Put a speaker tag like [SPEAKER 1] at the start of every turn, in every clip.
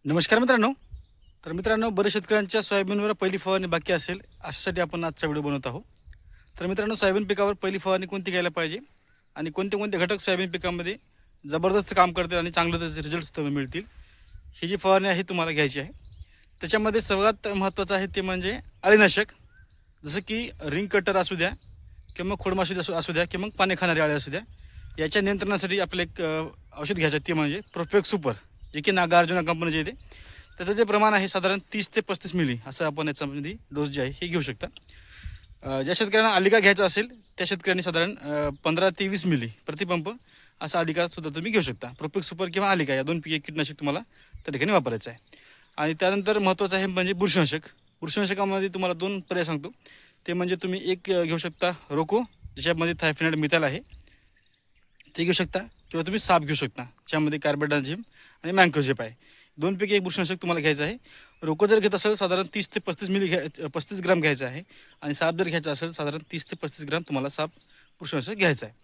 [SPEAKER 1] नमस्कार मित्रांनो. तर मित्रांनो, बरेच शेतकऱ्यांच्या सोयाबीनवर पहिली फवारणी बाकी असेल, अशासाठी आपण आजचा व्हिडिओ बनवत आहोत. तर मित्रांनो, सोयाबीन पिकावर पहिली फवारणी कोणती घ्यायला पाहिजे आणि कोणते कोणते घटक सोयाबीन पिकामध्ये जबरदस्त काम करतील आणि चांगले त्याचे रिझल्ट सुद्धा मिळतील, ही जी फवारणी आहे तुम्हाला घ्यायची आहे. त्याच्यामध्ये सर्वात महत्त्वाचं आहे ते म्हणजे अळीनाशक. जसं की रिंग कटर असू द्या किंवा मग खोडमाशी असू द्या किंवा मग पाणी खाणारे आळे असू द्या, याच्या नियंत्रणासाठी आपलं एक औषध घ्यायचं ते म्हणजे प्रोफेक्स सुपर, जे की नागार्जुना कंपनीचे येते. त्याचं जे प्रमाण आहे साधारण 30 ते 35 मिली असं आपण याच्यामध्ये डोस जे आहे हे घेऊ शकता. ज्या शेतकऱ्यांना आलिका घ्यायचा असेल त्या शेतकऱ्यांनी साधारण 15 ते 20 मिली प्रतिपंप असा आलिकासुद्धा तुम्ही घेऊ शकता. प्रोफेक्स सुपर किंवा आलिका या दोनपैकी एक कीटनाशक तुम्हाला त्या ठिकाणी वापरायचं आहे. आणि त्यानंतर महत्त्वाचं आहे म्हणजे बुरशीनाशक. बुरशीनाशकामध्ये तुम्हाला दोन पर्याय सांगतो. ते म्हणजे तुम्ही एक घेऊ शकता रोको, ज्याच्यामध्ये थायफिनाइड मिथाइल आहे, ते घेऊ शकता, किंवा तुम्ही साप घेऊ शकता, ज्यामध्ये कार्बेडाझिम आणि मँकोझेप आहे. दोनपैकी एक बुरशीनाशक तुम्हाला घ्यायचं आहे. रोको जर घेत असेल साधारण 30 ते 35 मिली 35 ग्राम घ्यायचं आहे. आणि साप जर घ्यायचा असेल साधारण 30 ते 35 ग्राम तुम्हाला साप बुरशीनाशक घ्यायचं आहे.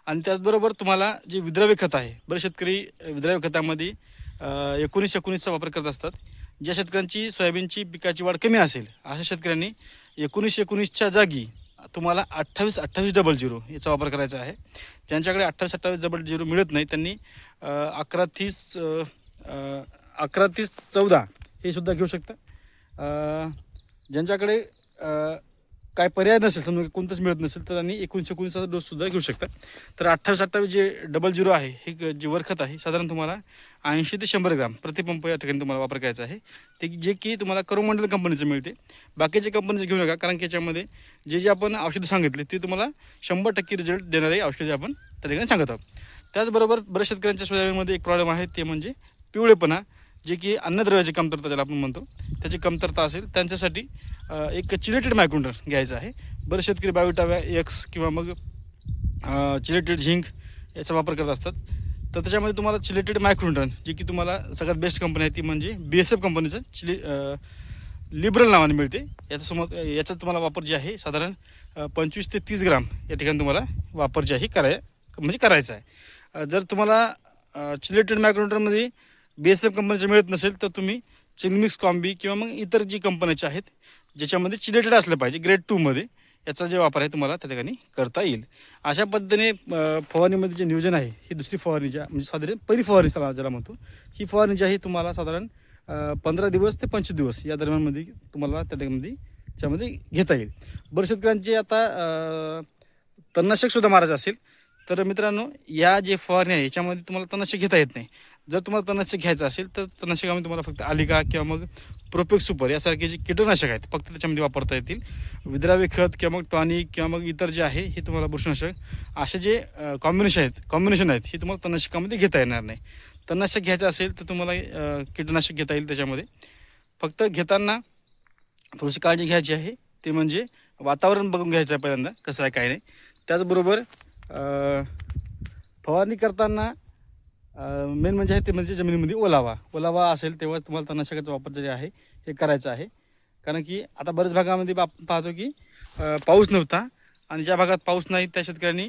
[SPEAKER 1] आणि त्याचबरोबर तुम्हाला जे विद्राव्य खत आहे, बरेच शेतकरी विद्राव्य खतामध्ये 19-19चा वापर करत असतात. ज्या शेतकऱ्यांची सोयाबीनची पिकाची वाढ कमी असेल अशा शेतकऱ्यांनी 19-19च्या जागी तुम्हाला 28-28-00 याचा वापर करायचा आहे. ज्यांच्याकडे 28-28-00 मिळत नाही त्यांनी 11-30-14 हे सुद्धा घेऊ शकता. ज्यांच्याकडे काय पर्याय नसेल, समजा कोणतंच मिळत नसेल, तर त्यांनी 19-19चा डोससुद्धा घेऊ शकता. तर 28-28 जे 00 आहे हे जे वरखत आहे साधारण तुम्हाला 80 ते 100 ग्राम प्रतिपंप या ठिकाणी तुम्हाला वापर करायचा आहे. ते जे की तुम्हाला करोमंडल कंपनीचं मिळते. बाकीचे कंपनीचं घेऊ नका, कारण की याच्यामध्ये जे आपण औषधं सांगितले ते तुम्हाला 100% रिझल्ट देणारे औषधे आपण त्या ठिकाणी सांगत आहोत. त्याचबरोबर बऱ्याच शेतकऱ्यांच्या सोयाबीनमध्ये एक प्रॉब्लेम आहे, ते म्हणजे पिवळेपणा, जे की अन्नद्रव्याची कमतरता ज्याला आपण म्हणतो, त्याची कमतरता असेल त्यांच्यासाठी एक चिलेटेड मायक्रोन्युट्रन घ्यायचं आहे. बरेच शेतकरी बायोटाव्या एक्स किंवा मग चिलेटेड झिंक याचा वापर करत असतात. तर त्याच्यामध्ये तुम्हाला चिलेटेड मायक्रोन्युट्रन, जी की तुम्हाला सगळ्यात बेस्ट कंपनी आहे ती म्हणजे BSF कंपनीचं लिबरल नावाने मिळते. याचा तुम्हाला वापर जे आहे साधारण 25 ते 30 ग्राम या ठिकाणी तुम्हाला वापर जे आहे करायचा आहे. जर तुम्हाला चिलेटेड मायक्रोन्युट्रनमध्ये BSF कंपनीचं मिळत नसेल तर तुम्ही चिंगमिक्स कॉम्बी किंवा मग इतर जी कंपन्याचे आहेत ज्याच्यामध्ये चिलेटेड असलं पाहिजे ग्रेड 2मध्ये, याचा जे वापर आहे तुम्हाला त्या ठिकाणी करता येईल. अशा पद्धतीने फवारणीमध्ये जे नियोजन आहे, ही दुसरी फवारणी म्हणजे साधारण पहिली फवारणी ज्याला म्हणतो, ही फवारणी जी आहे तुम्हाला साधारण 15 दिवस ते 25 दिवस या दरम्यानमध्ये तुम्हाला त्या ठिकाणी त्याच्यामध्ये घेता येईल. बऱ्याच शेतकऱ्यांचे आता तणनाशकसुद्धा मारायचं असेल तर मित्रांनो, या जे फवारणी आहे याच्यामध्ये तुम्हाला तणनाशक घेता येत नाही. जर तुम्हाला तणनाशक घ्यायचं असेल तर तणनाशकामध्ये तुम्हाला फक्त आलिका किंवा मग प्रोफेक्स सुपर यासारखे जे कीटकनाशक आहेत फक्त त्याच्यामध्ये वापरता येतील. विद्राव्य खत किंवा मग टॉनिक किंवा मग इतर जे आहे हे तुम्हाला बुरशीनाशक असे जे कॉम्बिनेशन आहेत हे तुम्हाला तणनाशकामध्ये घेता येणार नाही. तणनाशक घ्यायचं असेल तर तुम्हाला कीटकनाशक घेता येईल. त्याच्यामध्ये फक्त घेताना थोडीशी काळजी घ्यायची आहे, ते म्हणजे वातावरण बघून घ्यायचं आहे पहिल्यांदा कसं आहे काय नाही. त्याचबरोबर फवारणी करताना मेन म्हणजे आहे ते म्हणजे जमिनीमध्ये ओलावा असेल तेव्हा तुम्हाला तणनाशकाचा वापर जे आहे हे करायचा आहे. कारण की आता बऱ्याच भागामध्ये आपण पाहतो की पाऊस नव्हता, आणि ज्या भागात पाऊस नाही त्या शेतकऱ्यांनी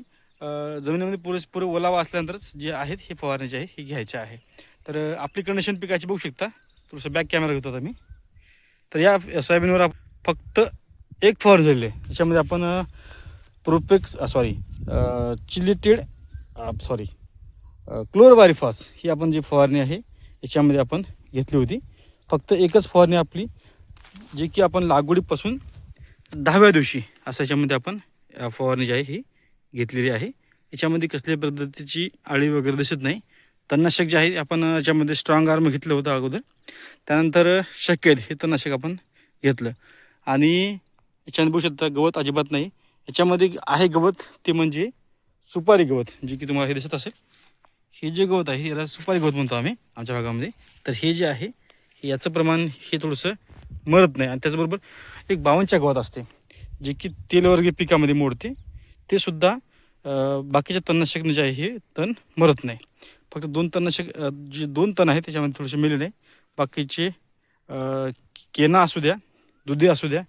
[SPEAKER 1] जमिनीमध्ये पुरेपूर ओलावा असल्यानंतरच जे आहेत हे फवारणी जे आहे हे घ्यायचे आहे. तर आपली कंडिशन पिकाची बघू शकता. थोडंसं बॅक कॅमेरा घेतो आता मी. तर या सोयाबीनवर फक्त एक फवारणी झालेली आहे, त्याच्यामध्ये आपण चिलेटेड क्लोरोवायरिफॉस ही आपण जी फवारणी आहे याच्यामध्ये आपण घेतली होती. फक्त एकच फवारणी आपली, जी की आपण लागवडीपासून 10व्या दिवशी असं याच्यामध्ये आपण फवारणी जी आहे ही घेतलेली आहे. याच्यामध्ये कसल्याही पद्धतीची आळी वगैरे दिसत नाही. तणनाशक जे आहे आपण याच्यामध्ये स्ट्रॉंग आर्म घेतलं होतं अगोदर, त्यानंतर शक्यद हे तणनाशक आपण घेतलं. आणि याच्यामध्ये बघू शकता गवत अजिबात नाही. याच्यामध्ये आहे गवत ते म्हणजे सुपारी गवत, जे की तुम्हाला हे दिसत असेल. हे जे गवत आहे याला सुपारी गवत म्हणतो आम्ही आमच्या भागामध्ये. तर हे जे आहे याचं प्रमाण हे थोडंसं मरत नाही. आणि त्याचबरोबर एक 52च्या गवत असते जे की तेलवर्गीय पिकामध्ये मोडते, ते सुद्धा बाकीच्या तणनाशकने जे आहे हे तण मरत नाही. फक्त 2 तणनाशक जे 2 तण आहेत त्याच्यामध्ये थोडेसे मेलेले आहे. बाकीचे केना असू द्या, दुधी असू द्या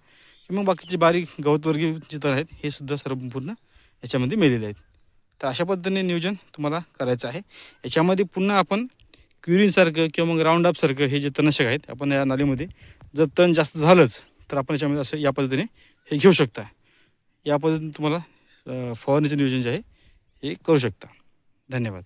[SPEAKER 1] किंवा बाकीचे बारीक गवतवर्गीय जे तण आहेत हे सुद्धा संपूर्ण याच्यामध्ये मेलेले आहेत. तर अशा पद्धतीने नियोजन तुम्हाला करायचं आहे. याच्यामध्ये पुन्हा आपण क्युरिनसारखं किंवा मग राऊंड अपसारखं हे जे तणनाशक आहेत आपण या नालीमध्ये जर तण जास्त झालंच तर आपण याच्यामध्ये असं या पद्धतीने हे घेऊ शकता. या पद्धतीने तुम्हाला फवारणीचं नियोजन जे आहे हे करू शकता. धन्यवाद.